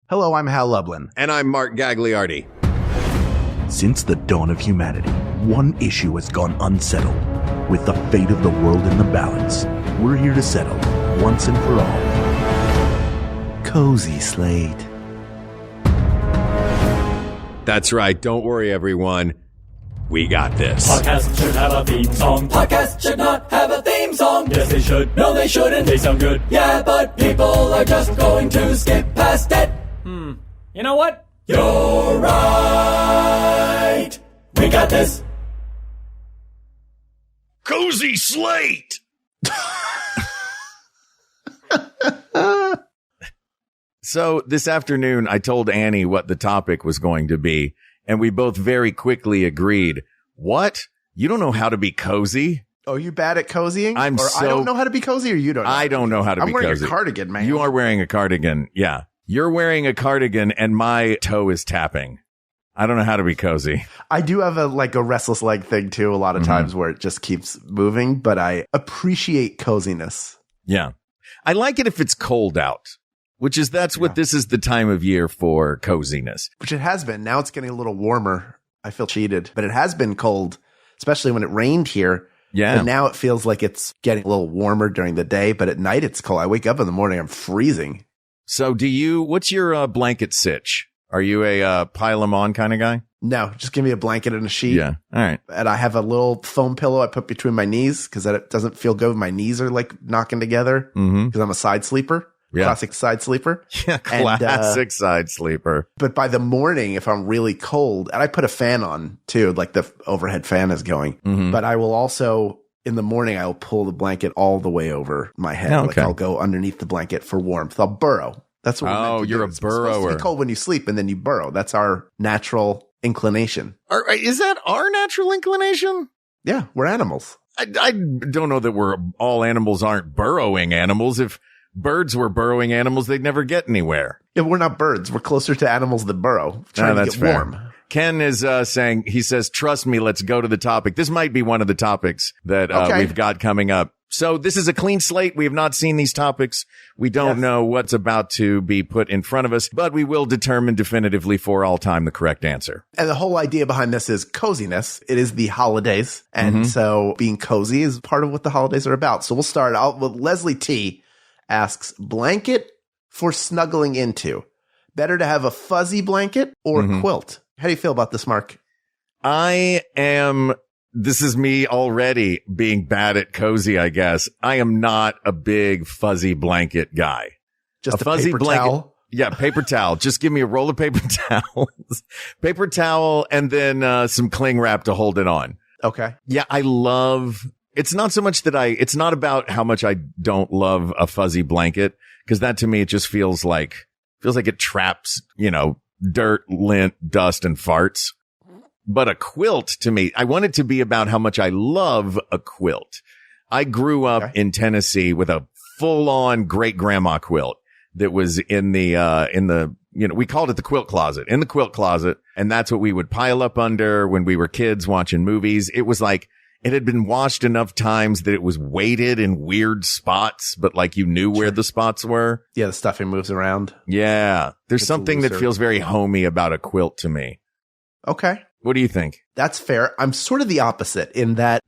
Hello, I'm Hal Lublin. And I'm Mark Gagliardi. Since the dawn of humanity, one issue has gone unsettled. With the fate of the world in the balance, we're here to settle, once and for all. Cozy Slate. That's right. Don't worry, everyone. We got this. Podcast should have a theme song. Podcast should not have a theme song. Yes, they should. No, they shouldn't. They sound good. Yeah, but people are just going to skip past it. You know what? You're right. We got this. Cozy Slate. So this afternoon, I told Annie what the topic was going to be, and we both very quickly agreed. What? You don't know how to be cozy? Oh, you bad at cozying? I don't know how to be cozy, or you don't know? I don't know how to be cozy. I'm wearing a cardigan, man. You are wearing a cardigan. Yeah. You're wearing a cardigan, and my toe is tapping. I don't know how to be cozy. I do have a restless leg thing, too, a lot of times where it just keeps moving, but I appreciate coziness. Yeah. I like it if it's cold out. What this is the time of year for coziness. Which it has been. Now it's getting a little warmer. I feel cheated. But it has been cold, especially when it rained here. Yeah. But now it feels like it's getting a little warmer during the day, but at night it's cold. I wake up in the morning, I'm freezing. So what's your blanket sitch? Are you a pile 'em on kind of guy? No, just give me a blanket and a sheet. Yeah. All right. And I have a little foam pillow I put between my knees because it doesn't feel good when my knees are knocking together because I'm a side sleeper. Yeah. Classic side sleeper. Yeah, classic side sleeper. But by the morning, if I'm really cold, and I put a fan on too, like the overhead fan is going, but I will also, in the morning, I'll pull the blanket all the way over my head. Oh, okay. Like I'll go underneath the blanket for warmth. I'll burrow. That's what we're meant to do. You're a It's burrower. supposed to be cold when you sleep, and then you burrow. That's our natural inclination. Is that our natural inclination? Yeah, we're animals. I don't know that all animals aren't burrowing animals. If birds were burrowing animals, they'd never get anywhere. Yeah, we're not birds. We're closer to animals that burrow, trying to get warm. Ken is saying, he says, trust me, let's go to the topic. This might be one of the topics that we've got coming up. So this is a clean slate. We have not seen these topics. We don't know what's about to be put in front of us, but we will determine definitively for all time the correct answer. And the whole idea behind this is coziness. It is the holidays. And so being cozy is part of what the holidays are about. So we'll start out with Leslie T. asks, blanket for snuggling into. Better to have a fuzzy blanket or a quilt? How do you feel about this, Mark? This is me already being bad at cozy, I guess. I am not a big fuzzy blanket guy. Just a fuzzy blanket. Towel? Yeah, paper towel. Just give me a roll of paper towels, paper towel, and then some cling wrap to hold it on. Okay. Yeah, it's not so much it's not about how much I don't love a fuzzy blanket, because that to me, it just feels like it traps, dirt, lint, dust, and farts. But a quilt, to me, I want it to be about how much I love a quilt. I grew up in Tennessee with a full-on great-grandma quilt that was in the we called it the quilt closet, in the quilt closet. And that's what we would pile up under when we were kids watching movies. It was like, it had been washed enough times that it was weighted in weird spots, but you knew where the spots were. Yeah, the stuffing moves around. Yeah. There's something that feels very homey about a quilt to me. Okay. What do you think? That's fair. I'm sort of the opposite in that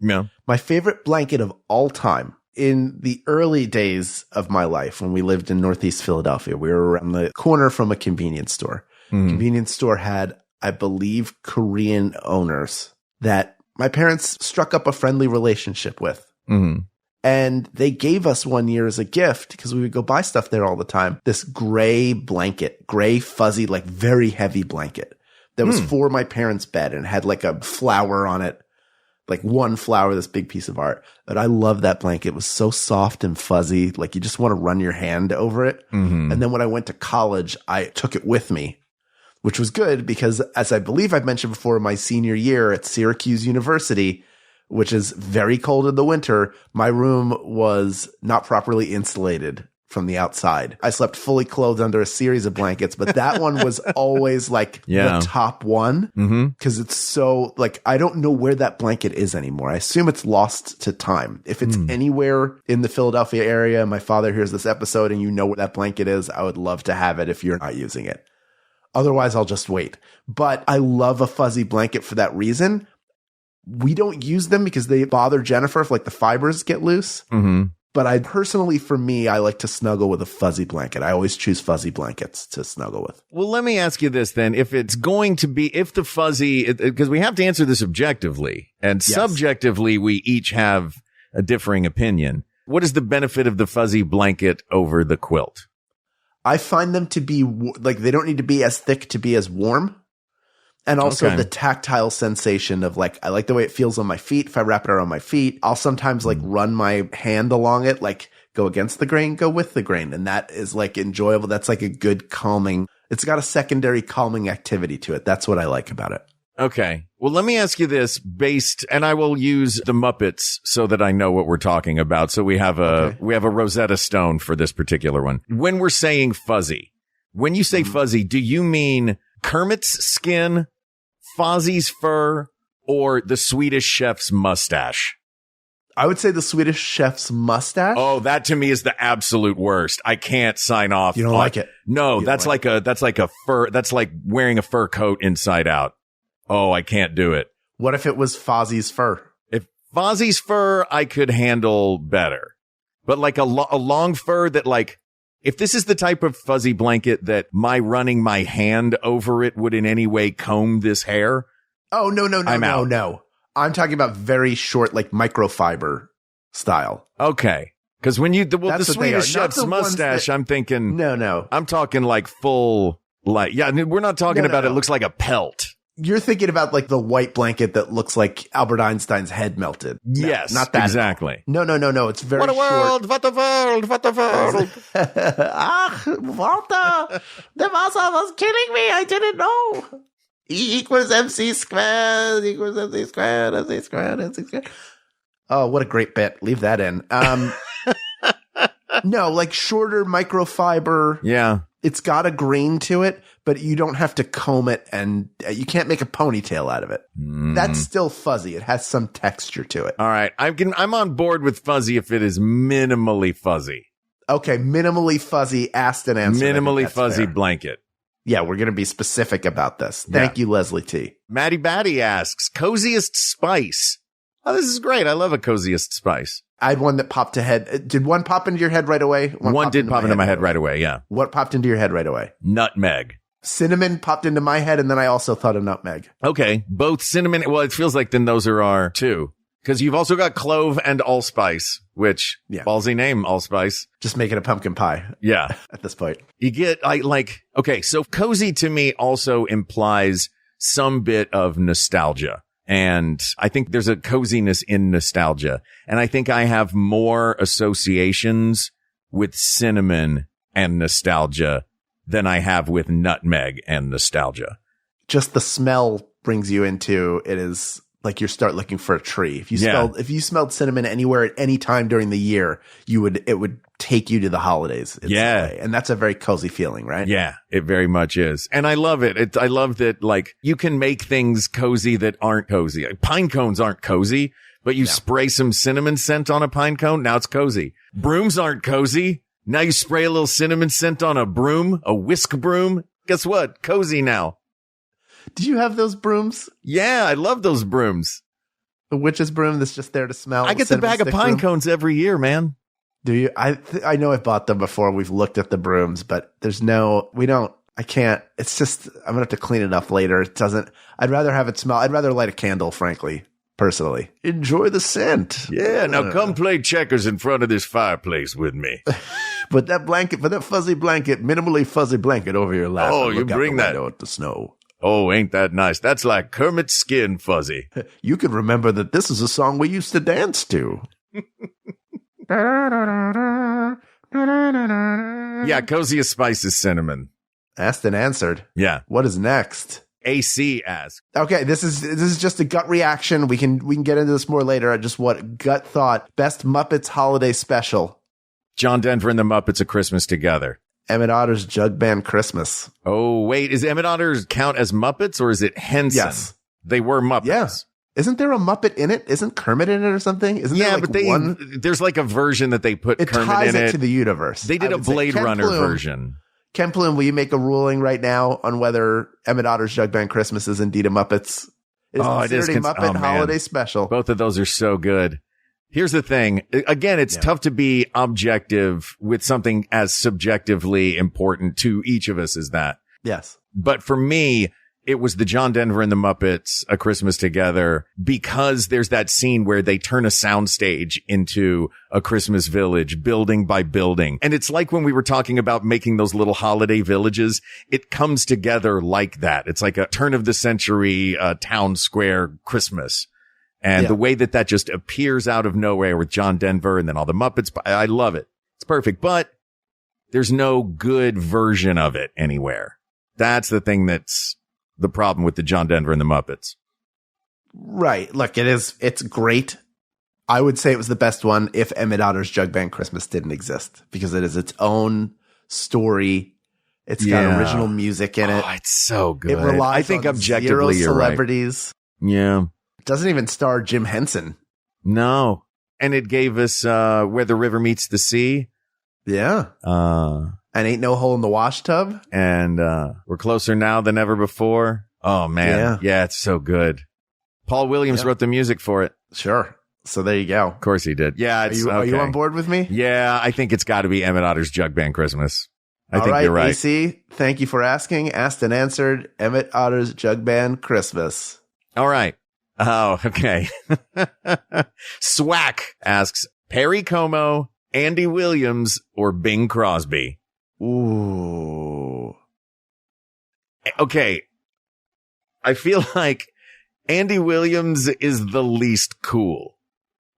my favorite blanket of all time, in the early days of my life when we lived in Northeast Philadelphia, we were around the corner from a convenience store. Convenience store had, I believe, Korean owners that my parents struck up a friendly relationship with. And they gave us one year as a gift, because we would go buy stuff there all the time, this gray blanket, gray fuzzy, very heavy blanket. That was for my parents' bed, and had a flower on it, one flower, this big piece of art. But I love that blanket. It was so soft and fuzzy. You just want to run your hand over it. And then when I went to college, I took it with me, which was good because, as I believe I've mentioned before, my senior year at Syracuse University, which is very cold in the winter, my room was not properly insulated from the outside. I slept fully clothed under a series of blankets, but that one was always like the top one because it's so like, I don't know where that blanket is anymore. I assume it's lost to time. If it's anywhere in the Philadelphia area, my father hears this episode and you know where that blanket is, I would love to have it if you're not using it. Otherwise, I'll just wait. But I love a fuzzy blanket for that reason. We don't use them because they bother Jennifer if like the fibers get loose. But I personally, for me, I like to snuggle with a fuzzy blanket. I always choose fuzzy blankets to snuggle with. Well, let me ask you this then. If it's going to be, if the fuzzy, because we have to answer this objectively and subjectively, we each have a differing opinion. What is the benefit of the fuzzy blanket over the quilt? I find them to be like, they don't need to be as thick to be as warm. And also the tactile sensation of like, I like the way it feels on my feet. If I wrap it around my feet, I'll sometimes like run my hand along it, like go against the grain, go with the grain. And that is like enjoyable. That's like a good calming. It's got a secondary calming activity to it. That's what I like about it. Okay. Well, let me ask you this and I will use the Muppets so that I know what we're talking about. So we have a Rosetta Stone for this particular one. When we're saying fuzzy, when you say fuzzy, do you mean Kermit's skin, Fozzie's fur, or the Swedish chef's mustache? I would say the Swedish chef's mustache. Oh, that to me is the absolute worst. I can't sign off. You don't like it? No, that's like a fur. That's like wearing a fur coat inside out. Oh, I can't do it. What if it was Fozzie's fur? If Fozzie's fur, I could handle better. But like a long fur that like, if this is the type of fuzzy blanket that my running my hand over it would in any way comb this hair. Oh, no. I'm talking about very short, like microfiber style. Okay. Because when the Swedish chef's mustache, I'm thinking. No. I'm talking like full, like, yeah, we're not talking about it looks like a pelt. You're thinking about like the white blanket that looks like Albert Einstein's head melted. Yes, not that. Exactly. No. It's very short. What a world. Walter, the Wasser was killing me. I didn't know. E equals MC squared, equals MC squared, MC squared, MC squared. Oh, what a great bit. Leave that in. No, like shorter microfiber. Yeah. It's got a grain to it, but you don't have to comb it and you can't make a ponytail out of it. That's still fuzzy. It has some texture to it. All right. I'm on board with fuzzy if it is minimally fuzzy. Okay. Minimally fuzzy, asked and answered. Minimally fuzzy blanket. Yeah. We're going to be specific about this. Thank you, Leslie T. Maddie Batty asks, coziest spice. Oh, this is great. I love a coziest spice. I had one that popped ahead. Did one pop into your head right away? One did pop into my head right away, yeah. What popped into your head right away? Nutmeg. Cinnamon popped into my head, and then I also thought of nutmeg. Okay, both cinnamon. Well, it feels like then those are our two. Because you've also got clove and allspice, which, ballsy name, allspice. Just making a pumpkin pie. Yeah. At this point. You get, okay, so cozy to me also implies some bit of nostalgia. And I think there's a coziness in nostalgia. And I think I have more associations with cinnamon and nostalgia than I have with nutmeg and nostalgia. Just the smell brings you into it is like you start looking for a tree. If you smelled cinnamon anywhere at any time during the year, it would take you to the holidays. And that's a very cozy feeling, right? Yeah, it very much is. And I love it. I love that like you can make things cozy that aren't cozy. Pine cones aren't cozy, but you spray some cinnamon scent on a pine cone. Now it's cozy. Brooms aren't cozy. Now you spray a little cinnamon scent on a broom, a whisk broom. Guess what? Cozy now. Did you have those brooms? Yeah, I love those brooms. The witch's broom that's just there to smell. I get the bag of pine cones every year, man. Do you? I know I've bought them before. We've looked at the brooms, but I can't. It's just, I'm going to have to clean it up later. I'd rather have it smell. I'd rather light a candle, frankly, personally. Enjoy the scent. Yeah, now come play checkers in front of this fireplace with me. But that fuzzy blanket, minimally fuzzy blanket over your lap. Oh, you bring that out the snow. Oh, ain't that nice? That's like Kermit's skin fuzzy. You could remember that this is a song we used to dance to. Yeah, coziest spice is cinnamon. Asked and answered. Yeah. What is next? AC asked. Okay, this is just a gut reaction. We can get into this more later. Just what gut thought. Best Muppets holiday special. John Denver and the Muppets, A Christmas Together. Emmett Otter's Jug Band Christmas. Oh, wait. Is Emmett Otter's count as Muppets or is it Henson? Yes. They were Muppets. Yeah. Isn't there a Muppet in it? Isn't Kermit in it or something? Isn't there like there's like a version that they put Kermit in it. It ties it to the universe. They did a Blade Runner version. Ken Plume, will you make a ruling right now on whether Emmett Otter's Jug Band Christmas is indeed a Muppets? It is a Muppet holiday special. Both of those are so good. Here's the thing. Again, it's tough to be objective with something as subjectively important to each of us as that. Yes. But for me, it was the John Denver and the Muppets, A Christmas Together, because there's that scene where they turn a soundstage into a Christmas village, building by building. And it's like when we were talking about making those little holiday villages, it comes together like that. It's like a turn of the century, town square Christmas. And the way that just appears out of nowhere with John Denver and then all the Muppets, I love it. It's perfect. But there's no good version of it anywhere. That's the thing that's the problem with the John Denver and the Muppets. Right. Look, it's great. I would say it was the best one if Emmett Otter's Jug Band Christmas didn't exist, because it is its own story. It's got original music in it. Oh, it's so good. It relies I think on objectively zero celebrities. Right. Yeah. It doesn't even star Jim Henson. No. And it gave us Where the River Meets the Sea. Yeah. And Ain't No Hole in the Wash Tub. And We're Closer Now Than Ever Before. Oh, man. Yeah, it's so good. Paul Williams wrote the music for it. Sure. So there you go. Of course he did. Yeah. Are you on board with me? Yeah, I think it's got to be Emmett Otter's Jug Band Christmas. I think you're right. AC, thank you for asking. Asked and answered. Emmett Otter's Jug Band Christmas. All right. Oh, okay. Swack asks, Perry Como, Andy Williams, or Bing Crosby? Ooh. Okay. I feel like Andy Williams is the least cool.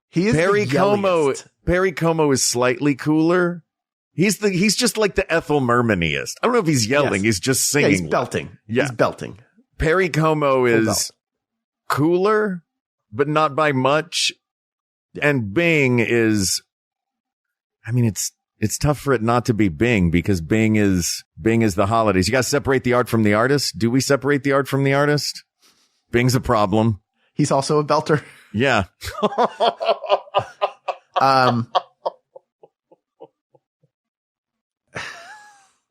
He is Perry the Como. yelliest. Perry Como is slightly cooler. He's just like the Ethel Mermaniest. I don't know if he's yelling. Yes. He's just singing. Yeah, he's belting. Yeah. He's belting. Perry Como is cooler, but not by much. And Bing is, I mean, it's tough for it not to be Bing, because Bing is the holidays. You got to separate the art from the artist. Do we separate the art from the artist? Bing's a problem. He's also a belter. Yeah.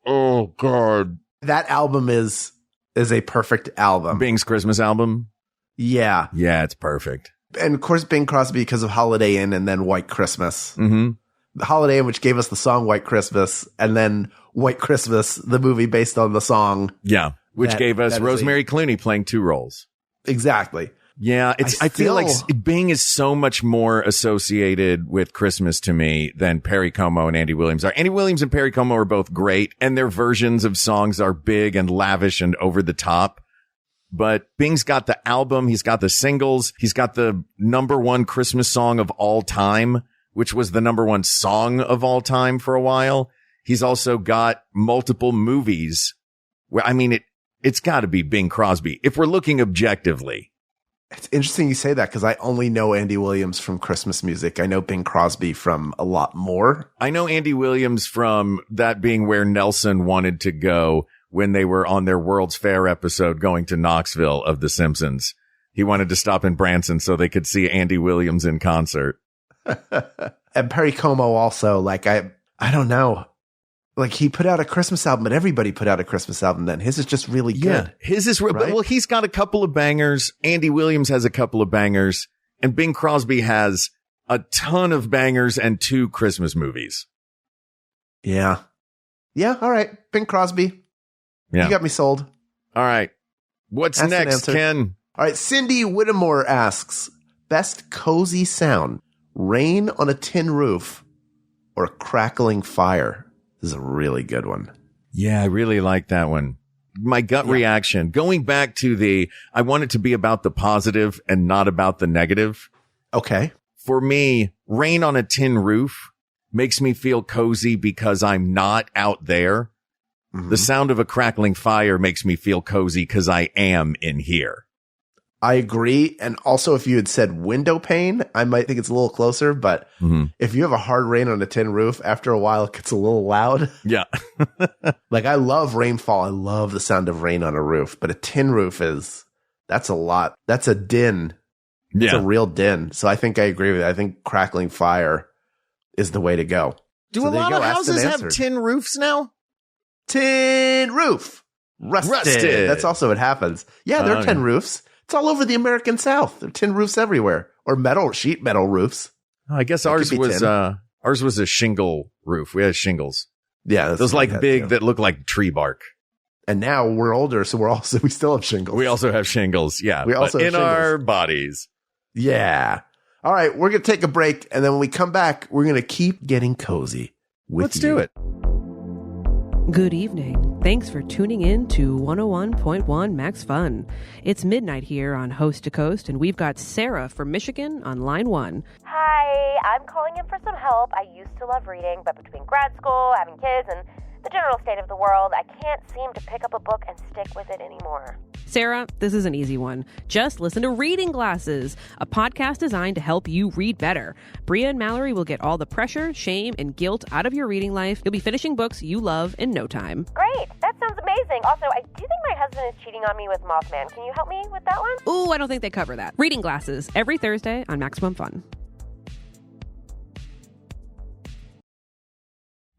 Oh God. That album is a perfect album. Bing's Christmas album. Yeah. Yeah, it's perfect. And of course, Bing Crosby because of Holiday Inn and then White Christmas. Mm-hmm. The Holiday Inn, which gave us the song White Christmas, and then White Christmas, the movie based on the song. Yeah. Which gave us Rosemary Clooney playing two roles. Exactly. Yeah. I feel like Bing is so much more associated with Christmas to me than Perry Como and Andy Williams are. Andy Williams and Perry Como are both great, and their versions of songs are big and lavish and over the top. But Bing's got the album. He's got the singles. He's got the #1 Christmas song of all time, which was the #1 song of all time for a while. He's also got multiple movies where, I mean, it's got to be Bing Crosby if we're looking objectively. It's interesting you say that, because I only know Andy Williams from Christmas music. I know Bing Crosby from a lot more. I know Andy Williams from that being where Nelson wanted to go when they were on their World's Fair episode going to Knoxville of The Simpsons. He wanted to stop in Branson so they could see Andy Williams in concert. And Perry Como also, like, I don't know. Like, he put out a Christmas album, but everybody put out a Christmas album then. His is just really good. Yeah, his is right? Well, he's got a couple of bangers. Andy Williams has a couple of bangers. And Bing Crosby has a ton of bangers and 2 Christmas movies. Yeah. Yeah, all right. Bing Crosby. Yeah. You got me sold. All right. What's next, Ken? All right. Cindy Whittemore asks, best cozy sound, rain on a tin roof or a crackling fire? This is a really good one. Yeah, I really like that one. My gut reaction, going back to I want it to be about the positive and not about the negative. Okay. For me, rain on a tin roof makes me feel cozy because I'm not out there. Mm-hmm. The sound of a crackling fire makes me feel cozy because I am in here. I agree. And also, if you had said window pane, I might think it's a little closer. But if you have a hard rain on a tin roof, after a while, it gets a little loud. Yeah. Like, I love rainfall. I love the sound of rain on a roof. But a tin roof that's a lot. That's a din. Yeah. It's a real din. So I think I agree with it. I think crackling fire is the way to go. Do So a there you lot go. of Asked and houses have answered. tin roofs now? Tin roof. Rusted. That's also what happens. Yeah, there are tin roofs. It's all over the American South. There are tin roofs everywhere. Or sheet metal roofs. I guess ours was a shingle roof. We had shingles. Yeah. That's Those what we like had, big too. that look like tree bark. And now we're older, so we still have shingles. We also have shingles. Yeah. We also but have in shingles. our bodies. Yeah. All right. We're going to take a break. And then when we come back, we're going to keep getting cozy with Let's do it. Good evening. Thanks for tuning in to 101.1 Max Fun. It's midnight here on Host to Coast, and we've got Sarah from Michigan on line 1. Hi, I'm calling in for some help. I used to love reading, but between grad school, having kids, and the general state of the world, I can't seem to pick up a book and stick with it anymore. Sarah, this is an easy one. Just listen to Reading Glasses, a podcast designed to help you read better. Bria and Mallory will get all the pressure, shame, and guilt out of your reading life. You'll be finishing books you love in no time. Great, that sounds amazing. Also, I do think my husband is cheating on me with Mothman. Can you help me with that one? Ooh, I don't think they cover that. Reading Glasses, every Thursday on Maximum Fun.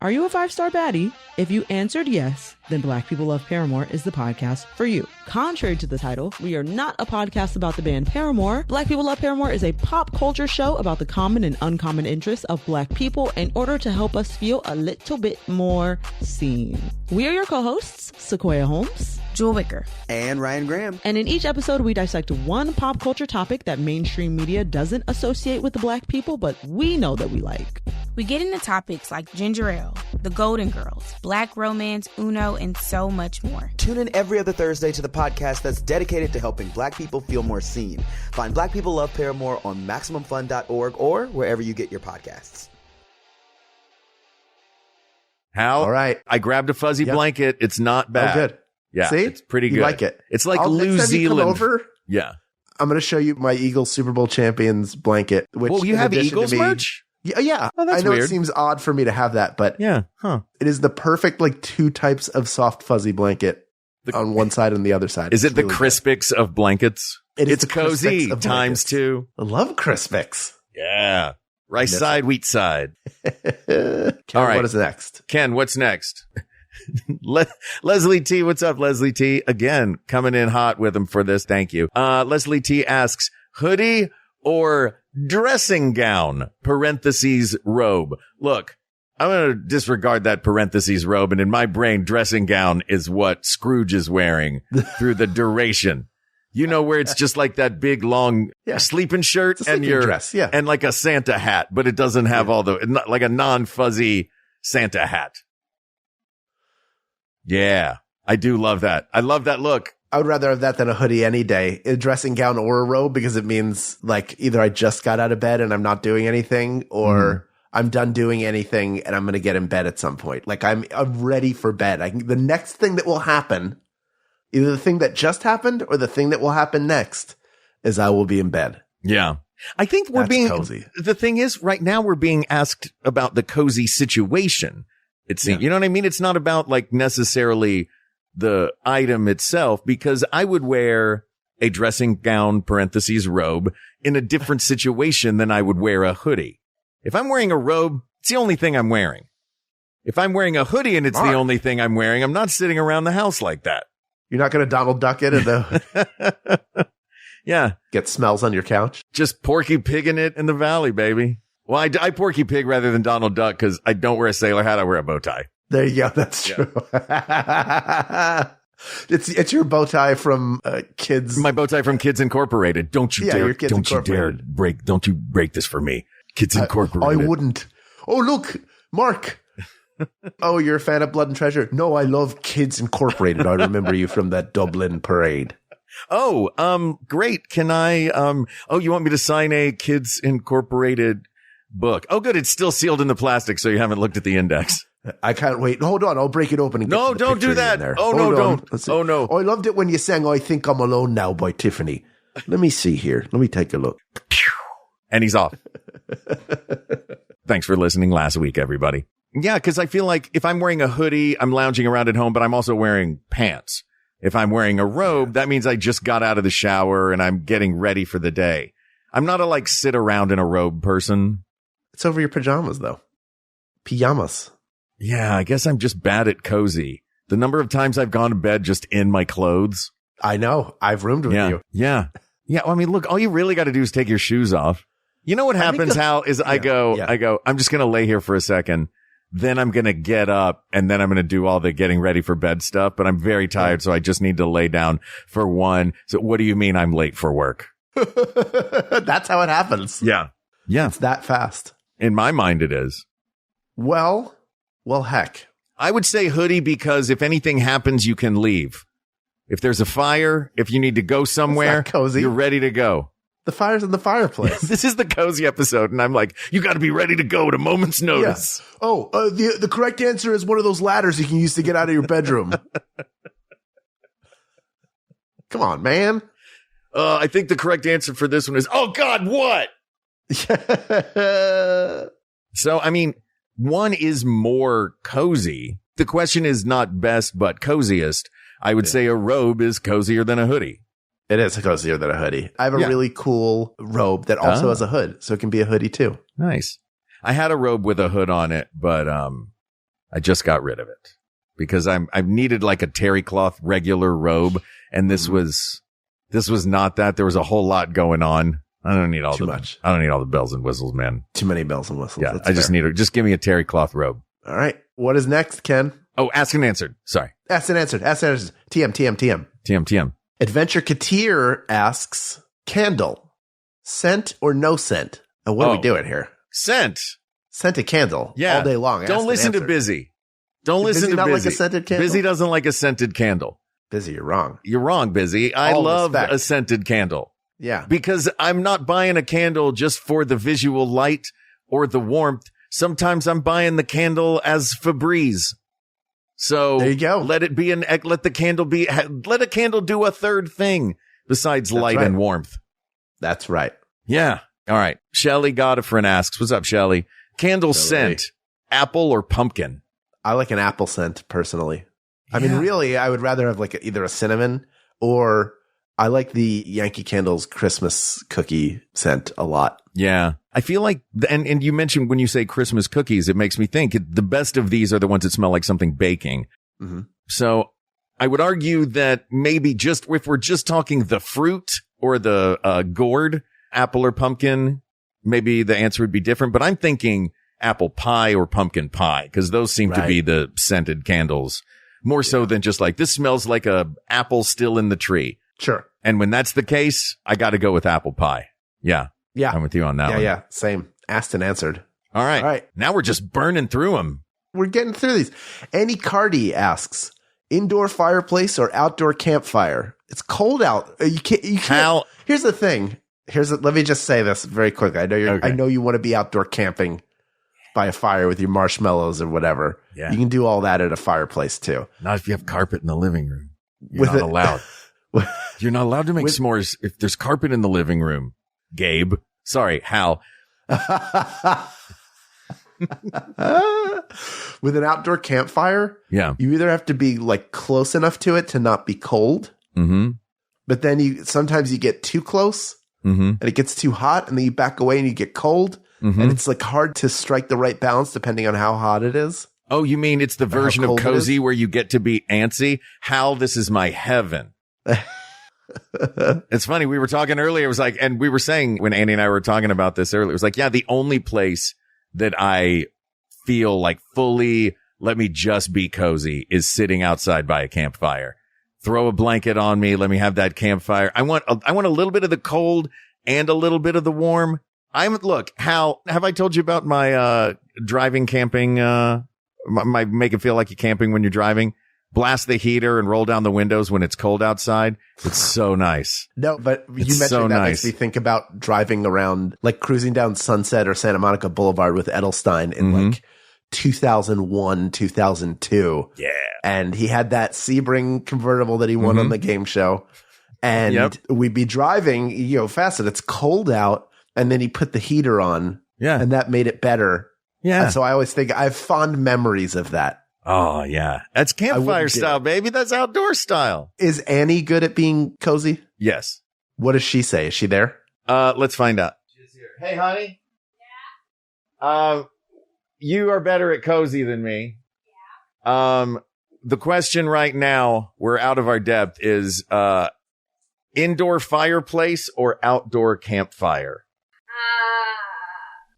Are you a 5-star baddie? If you answered yes, then Black People Love Paramore is the podcast for you. Contrary to the title, we are not a podcast about the band Paramore. Black People Love Paramore is a pop culture show about the common and uncommon interests of Black people in order to help us feel a little bit more seen. We are your co-hosts, Sequoia Holmes, Jewel Wicker, and Ryan Graham. and in each episode we dissect one pop culture topic that mainstream media doesn't associate with the Black people, but we know that we like. We get into topics like ginger ale, the Golden Girls, Black romance, Uno, and so much more. Tune in every other Thursday to the podcast that's dedicated to helping Black people feel more seen. Find Black People Love Paramore on MaximumFun.org or wherever you get your podcasts. Hal, All right. I grabbed a fuzzy blanket. It's not bad. Oh, good. Yeah, See? it's pretty You good. like it. It's like Next New time you come Zealand. over, Yeah. I'm going to show you my Eagles Super Bowl champions blanket. Which, Well, you in have addition to Eagles me- merch? Yeah. Oh, that's I know weird. it seems odd for me to have that, but Yeah. Huh. it is the perfect, like, two types of soft, fuzzy blanket on one side and the other side. Is it It's the really Crispix of blankets? It is It's the cozy Crispix of times blankets. 2. good. I love Crispix. Yeah. Rice Miss side, wheat side. Ken, All right. what is next? Ken, what's next? Leslie T, what's up, Leslie T? Again, coming in hot with him for this. Thank you. Leslie T asks, hoodie or dressing gown, parentheses, robe. Look, I'm going to disregard that parentheses robe. And in my brain, dressing gown is what Scrooge is wearing through the duration. You know, where it's just like that big, long sleeping shirt It's a and sleeping your dress, yeah. and like a Santa hat, but it doesn't have all the, not like a non-fuzzy Santa hat. Yeah, I do love that. I love that look. I would rather have that than a hoodie any day. A dressing gown or a robe, because it means like either I just got out of bed and I'm not doing anything, or I'm done doing anything and I'm going to get in bed at some point. Like I'm ready for bed. The next thing that will happen, either the thing that just happened or the thing that will happen next, is I will be in bed. Yeah. I think we're That's being cozy. The thing is, right now we're being asked about the cozy situation. It seems, you know what I mean? It's not about like necessarily the item itself, because I would wear a dressing gown, parentheses, robe in a different situation than I would wear a hoodie. If I'm wearing a robe, it's the only thing I'm wearing. If I'm wearing a hoodie and it's the only thing I'm wearing, I'm not sitting around the house like that. You're not going to Donald Duck it and Yeah. get smells on your couch. Just Porky Pigging it in the valley, baby. Well, I Porky Pig rather than Donald Duck because I don't wear a sailor hat. I wear a bow tie. There you go. That's true. It's your bow tie from Kids. My bow tie from Kids Incorporated. Don't you dare! your Kids Don't you dare Incorporated. Don't you break this for me, Kids Incorporated. I wouldn't. Oh, look, Mark. Oh, you're a fan of Blood and Treasure? No, I love Kids Incorporated. I remember you from that Dublin parade. Oh, great. Can I, oh, you want me to sign a Kids Incorporated book? Oh, good. It's still sealed in the plastic, so you haven't looked at the index. I can't wait. Hold on. I'll break it open. And get No, the don't do pictures that. in there. Oh, Hold no, on. don't. Let's see. Oh, no. Oh, I loved it when you sang I Think I'm Alone Now by Tiffany. Let me see here. Let me take a look. And he's off. Thanks for listening last week, everybody. Yeah, because I feel like if I'm wearing a hoodie, I'm lounging around at home, but I'm also wearing pants. If I'm wearing a robe, that means I just got out of the shower and I'm getting ready for the day. I'm not a sit around in a robe person. It's over your pajamas, though. Pajamas. Yeah, I guess I'm just bad at cozy. The number of times I've gone to bed just in my clothes. I know. I've roomed with you. Yeah. Yeah. Well, I mean, look, all you really got to do is take your shoes off. You know what happens, Hal, is I go, I'm just going to lay here for a second. Then I'm going to get up and then I'm going to do all the getting ready for bed stuff. But I'm very tired. So I just need to lay down for one. So what do you mean I'm late for work? That's how it happens. Yeah. Yeah. It's that fast. In my mind, it is. Well, heck. I would say hoodie because if anything happens, you can leave. If there's a fire, if you need to go somewhere, cozy. You're ready to go. The fire's in the fireplace. This is the cozy episode, and I'm like, you got to be ready to go at a moment's notice. Yeah. Oh, the correct answer is one of those ladders you can use to get out of your bedroom. Come on, man. I think the correct answer for this one is, oh, God, what? So, I mean, one is more cozy. The question is not best, but coziest. I would say a robe is cozier than a hoodie. It is cozier than a hoodie. I have a really cool robe that also has a hood, so it can be a hoodie too. Nice. I had a robe with a hood on it, but I just got rid of it because I needed like a terry cloth regular robe, and this was not that. There was a whole lot going on. I don't need all much. I don't need all the bells and whistles, man. Too many bells and whistles. Yeah, I just need just give me a terry cloth robe. All right. What is next, Ken? Oh, asked and answered. Sorry. Asked and answered. TM. Adventure Katir asks, candle, scent or no scent? And what are we doing here? Scent. Scent a candle all day long. Don't listen to Busy. Don't listen to Busy. Busy. Like a scented candle? Busy doesn't like a scented candle. Busy, you're wrong. You're wrong, Busy. I love a scented candle. Yeah. Because I'm not buying a candle just for the visual light or the warmth. Sometimes I'm buying the candle as Febreze. So there you go. Let a candle do a third thing besides light and warmth. That's right. Yeah. All right. Shelly Godifrin asks, what's up, Shelly? Candle scent, apple or pumpkin? I like an apple scent personally. Yeah. I mean, really, I would rather have like either a cinnamon or I like the Yankee Candle's Christmas cookie scent a lot. Yeah. I feel like, and you mentioned when you say Christmas cookies, it makes me think the best of these are the ones that smell like something baking. Mm-hmm. So I would argue that maybe just if we're just talking the fruit or the gourd, apple or pumpkin, maybe the answer would be different. But I'm thinking apple pie or pumpkin pie because those seem to be the scented candles more so than just like this smells like a apple still in the tree. Sure. And when that's the case, I got to go with apple pie. Yeah. Yeah. I'm with you on that one. Yeah. Same. Asked and answered. All right. Now we're just burning through them. We're getting through these. Annie Cardi asks, indoor fireplace or outdoor campfire? It's cold out. You can't. Hal. Here's the thing. Let me just say this very quickly. I know you want to be outdoor camping by a fire with your marshmallows or whatever. Yeah. You can do all that at a fireplace too. Not if you have carpet in the living room. You're not allowed. You're not allowed to make s'mores if there's carpet in the living room, Gabe. Sorry, Hal. With an outdoor campfire, you either have to be like close enough to it to not be cold, but then sometimes you get too close and it gets too hot, and then you back away and you get cold, and it's like hard to strike the right balance depending on how hot it is. Oh, you mean it's the version of cozy where you get to be antsy? Hal, this is my heaven. It's funny. We were talking earlier. It was like, and we were saying when Andy and I were talking about this earlier, it was like, yeah, the only place that I feel like fully let me just be cozy is sitting outside by a campfire. Throw a blanket on me. Let me have that campfire. I want a little bit of the cold and a little bit of the warm. Look, Hal, have I told you about my, driving camping, my make it feel like you're camping when you're driving? Blast the heater and roll down the windows when it's cold outside. It's so nice. No, but you mentioned that makes me think about driving around, like cruising down Sunset or Santa Monica Boulevard with Edelstein in like 2001, 2002. Yeah. And he had that Sebring convertible that he won on the game show. And we'd be driving, fast, and it's cold out. And then he put the heater on. Yeah. And that made it better. Yeah. And so I always think I have fond memories of that. Oh, yeah. That's campfire style, baby. That's outdoor style. Is Annie good at being cozy? Yes. What does she say? Is she there? Let's find out. She's here. Hey, honey. Yeah. You are better at cozy than me. Yeah. The question right now, we're out of our depth, is indoor fireplace or outdoor campfire?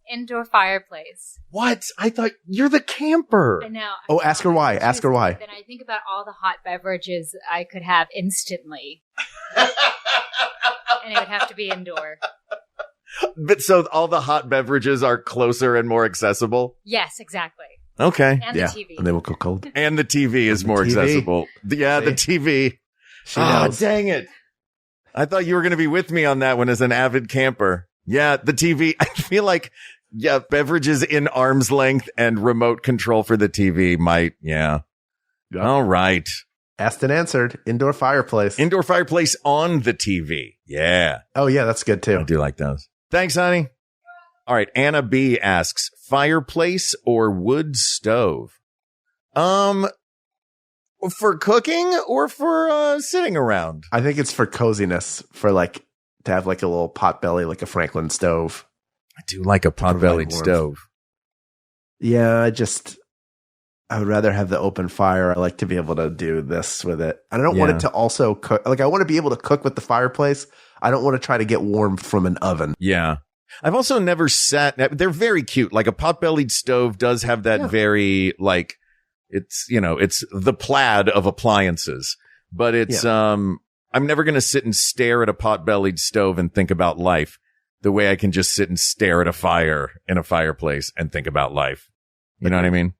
Indoor fireplace. What? I thought you're the camper. I know. Oh, ask her why. Ask her why. Then I think about all the hot beverages I could have instantly. And it would have to be indoor. But so all the hot beverages are closer and more accessible? Yes, exactly. Okay. And the TV. And they will go cold. And the TV is more accessible. Yeah, the TV. Oh, dang it. I thought you were going to be with me on that one as an avid camper. Yeah, the TV. I feel like, beverages in arm's length and remote control for the TV might, Yep. All right. Asked and answered. Indoor fireplace. Indoor fireplace on the TV. Yeah. Oh, yeah, that's good too. I do like those. Thanks, honey. All right. Anna B asks, fireplace or wood stove? For cooking or for sitting around? I think it's for coziness, for to have a little pot belly, like a Franklin stove. I do like a pot-bellied stove. Yeah, I would rather have the open fire. I like to be able to do this with it. I don't want it to also cook. I want to be able to cook with the fireplace. I don't want to try to get warm from an oven. Yeah. I've also never they're very cute. Like a pot-bellied stove does have that very, it's the plaid of appliances, but it's, I'm never going to sit and stare at a pot-bellied stove and think about life the way I can just sit and stare at a fire in a fireplace and think about life. You know what I mean?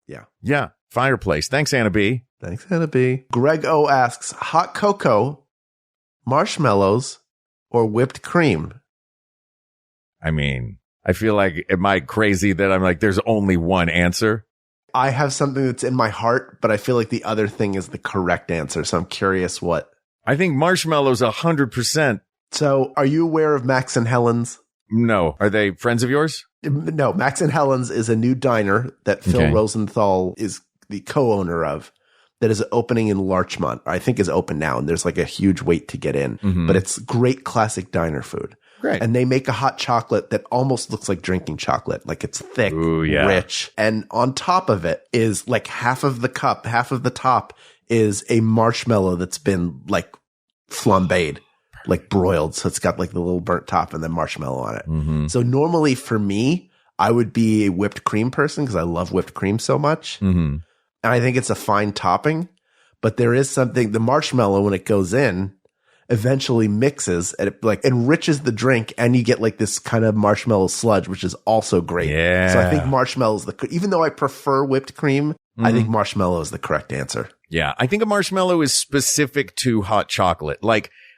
Yeah. Yeah. Fireplace. Thanks, Anna B. Thanks, Anna B. Greg O asks, hot cocoa, marshmallows, or whipped cream? I mean, I feel like, am I crazy that I'm like, there's only one answer? I have something that's in my heart, but I feel like the other thing is the correct answer. So I'm curious what. I think marshmallows 100%. So are you aware of Max and Helen's? No. Are they friends of yours? No, Max and Helen's is a new diner that Phil Rosenthal is the co-owner of that is opening in Larchmont. I think is open now, and there's a huge wait to get in. Mm-hmm. But it's great classic diner food. Great. And they make a hot chocolate that almost looks like drinking chocolate. It's thick, rich. And on top of it is half of the cup, half of the top is a marshmallow that's been flambéed, broiled. So it's got the little burnt top and then marshmallow on it. Mm-hmm. So normally for me, I would be a whipped cream person because I love whipped cream so much. Mm-hmm. And I think it's a fine topping, but there is something, the marshmallow, when it goes in, eventually mixes and it enriches the drink, and you get this kind of marshmallow sludge, which is also great. Yeah. So I think marshmallow is even though I prefer whipped cream, I think marshmallow is the correct answer. Yeah. I think a marshmallow is specific to hot chocolate.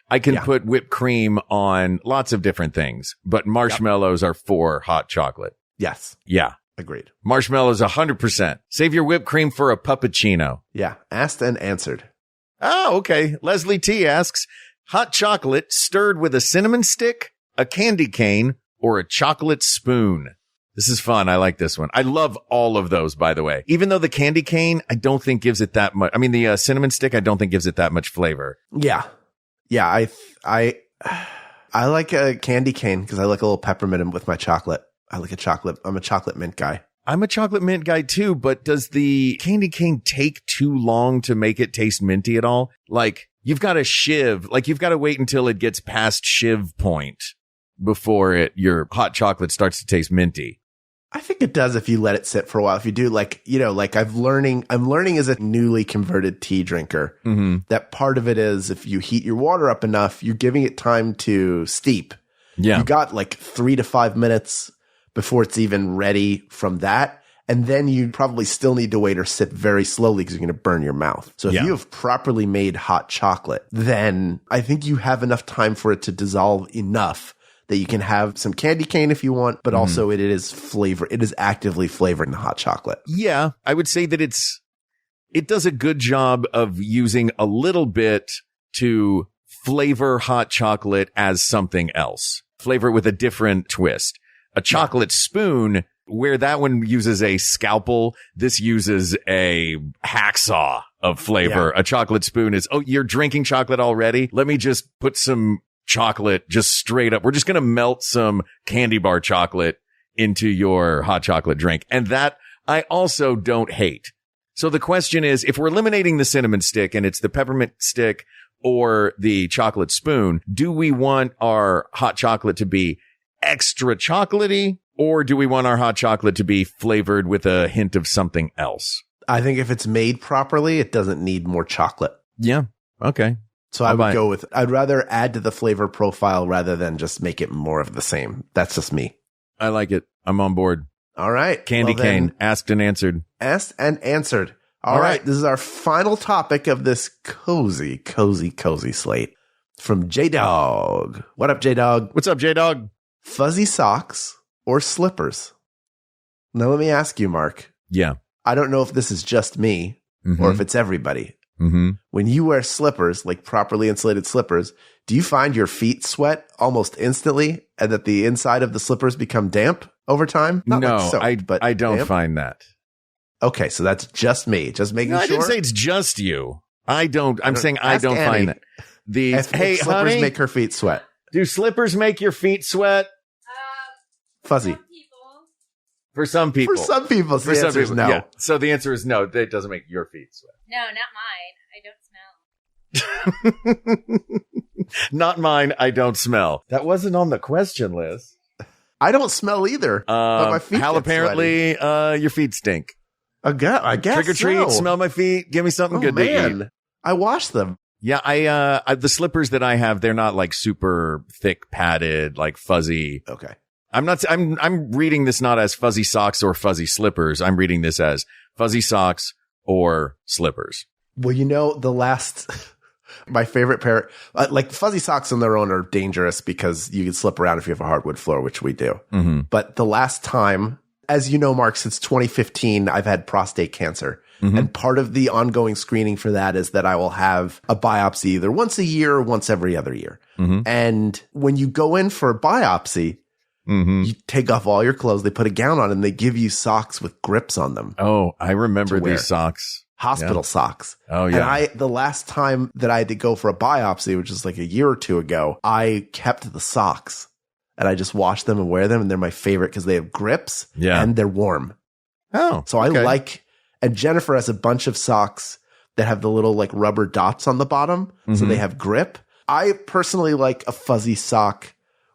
I can put whipped cream on lots of different things, but marshmallows are for hot chocolate. Yes. Yeah. Agreed. Marshmallows 100%. Save your whipped cream for a puppuccino. Yeah. Asked and answered. Oh, okay. Leslie T asks, hot chocolate stirred with a cinnamon stick, a candy cane, or a chocolate spoon? This is fun. I like this one. I love all of those, by the way. Even though the candy cane, I don't think gives it that much. I mean, the cinnamon stick, I don't think gives it that much flavor. Yeah. Yeah. I like a candy cane because I like a little peppermint with my chocolate. I like a chocolate. I'm a chocolate mint guy. I'm a chocolate mint guy too, but does the candy cane take too long to make it taste minty at all? You've got to shiv, you've got to wait until it gets past shiv point before your hot chocolate starts to taste minty. I think it does if you let it sit for a while. If you do I'm learning as a newly converted tea drinker that part of it is if you heat your water up enough, you're giving it time to steep. Yeah. You got 3 to 5 minutes before it's even ready from that. And then you probably still need to wait or sip very slowly because you're going to burn your mouth. So if you have properly made hot chocolate, then I think you have enough time for it to dissolve enough that you can have some candy cane if you want, but also it is actively flavoring the hot chocolate. Yeah. I would say that it does a good job of using a little bit to flavor hot chocolate as something else. Flavor it with a different twist. A chocolate spoon, where that one uses a scalpel, this uses a hacksaw of flavor. A chocolate spoon is, oh, you're drinking chocolate already? Let me just put some chocolate just straight up. We're just going to melt some candy bar chocolate into your hot chocolate drink. And that I also don't hate. So the question is, if we're eliminating the cinnamon stick and it's the peppermint stick or the chocolate spoon, do we want our hot chocolate to be extra chocolatey, or do we want our hot chocolate to be flavored with a hint of something else? I think if it's made properly, it doesn't need more chocolate. Yeah. Okay. So I would go with, I'd rather add to the flavor profile rather than just make it more of the same. That's just me. I like it. I'm on board. All right. Candy cane, asked and answered. Asked and answered. All right. This is our final topic of this cozy slate from J-Dog. What up, J-Dog? What's up, J-Dog? Fuzzy socks or slippers? Now, let me ask you, Mark. Yeah. I don't know if this is just me or if it's everybody. Mm-hmm. When you wear slippers, like properly insulated slippers, do you find your feet sweat almost instantly and that the inside of the slippers become damp over time? Not no, like soaked, but I don't damp? find that. Okay, so that's just me. Just making sure. I didn't say it's just you. I'm saying I don't find that. If slippers honey, make her feet sweat. Do slippers make your feet sweat? Fuzzy. For some people. For some people. So the answer is no. Yeah. So the answer is no. It doesn't make your feet sweat. No, not mine. I don't smell. Not mine. I don't smell. That wasn't on the question list. I don't smell either. But my feet Hal, get apparently, your feet stink. I guess Trick or treat, so. smell my feet, give me something good to eat. I wash them. Yeah, I the slippers that I have, they're not like super thick padded, like fuzzy. Okay. I'm reading this not as fuzzy socks or fuzzy slippers. I'm reading this as fuzzy socks or slippers. Well, my favorite pair, like fuzzy socks on their own are dangerous because you can slip around if you have a hardwood floor, which we do. Mm-hmm. But the last time, as you know, Mark, since 2015, I've had prostate cancer. Mm-hmm. And part of the ongoing screening for that is that I will have a biopsy either once a year or once every other year. Mm-hmm. And when you go in for a biopsy, you take off all your clothes, they put a gown on, and they give you socks with grips on them. Oh, I remember these socks. Hospital socks. Oh, yeah. And the last time that I had to go for a biopsy, which was like a year or two ago, I kept the socks and I just wash them and wear them. And they're my favorite because they have grips and they're warm. Oh, so I and Jennifer has a bunch of socks that have the little like rubber dots on the bottom. So they have grip. I personally like a fuzzy sock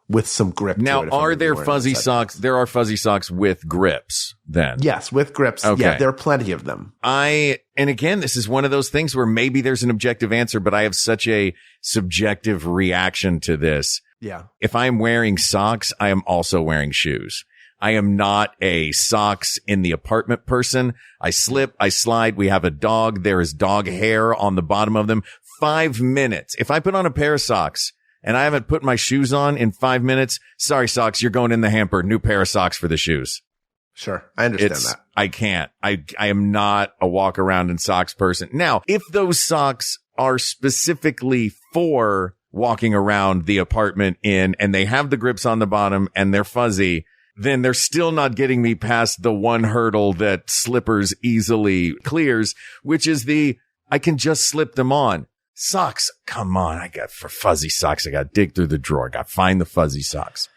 with some grip. Now, to it are there fuzzy socks? There are fuzzy socks with grips then. Yes, with grips. Okay. Yeah, there are plenty of them. And again, this is one of those things where maybe there's an objective answer, but I have such a subjective reaction to this. Yeah. If I'm wearing socks, I am also wearing shoes. I am not a socks in the apartment person. I slip, I slide. We have a dog. There is dog hair on the bottom of them. 5 minutes. If I put on a pair of socks and I haven't put my shoes on in 5 minutes, sorry, socks, you're going in the hamper. New pair of socks for the shoes. Sure. I understand that. I can't. I am not a walk around in socks person. Now, if those socks are specifically for walking around the apartment in and they have the grips on the bottom and they're fuzzy, then they're still not getting me past the one hurdle that slippers easily clears, which is I can just slip them on. Socks, come on. For fuzzy socks, I got to dig through the drawer. Got to find the fuzzy socks.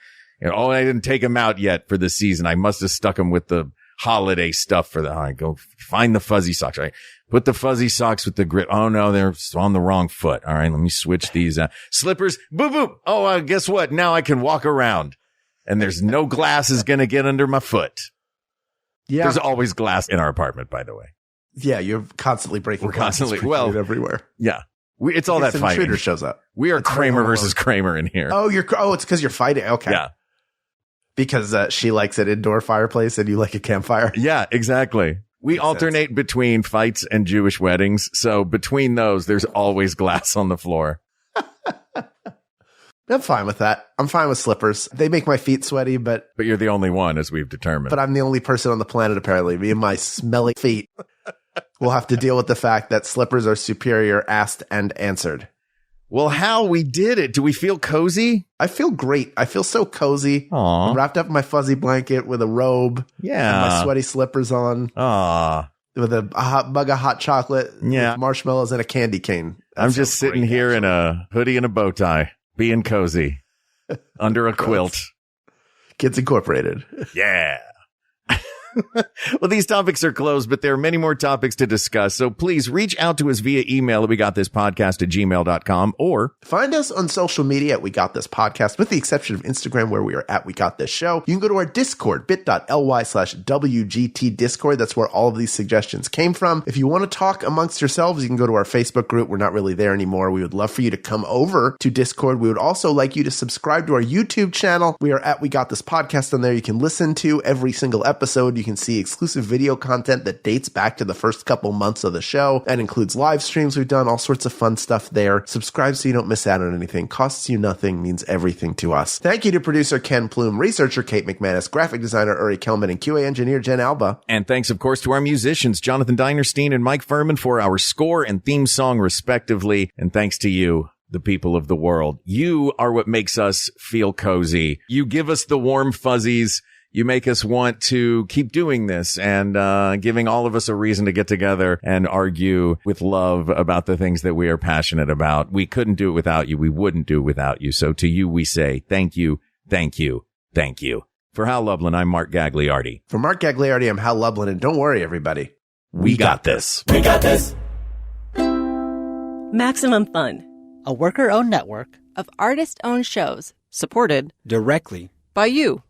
I didn't take them out yet for the season. I must have stuck them with the holiday stuff I go find the fuzzy socks. Right. Put the fuzzy socks with the grip. Oh no, they're on the wrong foot. All right. Let me switch these out. Slippers. Boop, boop. Oh, guess what? Now I can walk around and there's no glass is going to get under my foot. Yeah. There's always glass in our apartment, by the way. Yeah. You're constantly breaking. We're constantly, everywhere. Yeah. It's all that fighting. Intruder shows up. We are Kramer versus Kramer in here. Oh, it's because you're fighting. Okay. Yeah. Because she likes an indoor fireplace and you like a campfire. Yeah, exactly. We alternate between fights and Jewish weddings. So between those, there's always glass on the floor. I'm fine with that. I'm fine with slippers. They make my feet sweaty, but you're the only one, as we've determined. But I'm the only person on the planet, apparently. Me and my smelly feet will have to deal with the fact that slippers are superior, asked and answered. Well, Hal, we did it. Do we feel cozy? I feel great. I feel so cozy. Aw. I'm wrapped up in my fuzzy blanket with a robe. Yeah. And my sweaty slippers on. Aw. With a hot mug of hot chocolate. Yeah. With marshmallows and a candy cane. I'm just sitting here in a hoodie and a bow tie, being cozy under a quilt. Kids Incorporated. Yeah. Well, these topics are closed, but there are many more topics to discuss. So please reach out to us via email at wegotThisPodcast@gmail.com or find us on social media at We Got This Podcast, with the exception of Instagram, where we are at We Got This Show. You can go to our Discord, bit.ly/WGT Discord. That's where all of these suggestions came from. If you want to talk amongst yourselves, you can go to our Facebook group. We're not really there anymore. We would love for you to come over to Discord. We would also like you to subscribe to our YouTube channel. We are at We Got This Podcast on there. You can listen to every single episode. You can see exclusive video content that dates back to the first couple months of the show and includes live streams we've done, all sorts of fun stuff there. Subscribe so you don't miss out on anything. Costs you nothing, means everything to us. Thank you to producer Ken Plume, researcher Kate McManus, graphic designer Uri Kelman, and QA engineer Jen Alba. And thanks, of course, to our musicians, Jonathan Dinerstein and Mike Furman, for our score and theme song, respectively. And thanks to you, the people of the world. You are what makes us feel cozy. You give us the warm fuzzies. You make us want to keep doing this and giving all of us a reason to get together and argue with love about the things that we are passionate about. We couldn't do it without you. We wouldn't do it without you. So to you, we say thank you, thank you, thank you. For Hal Lublin, I'm Mark Gagliardi. For Mark Gagliardi, I'm Hal Lublin. And don't worry, everybody. We got this. We got this. Maximum Fun, a worker-owned network of artist-owned shows supported directly by you.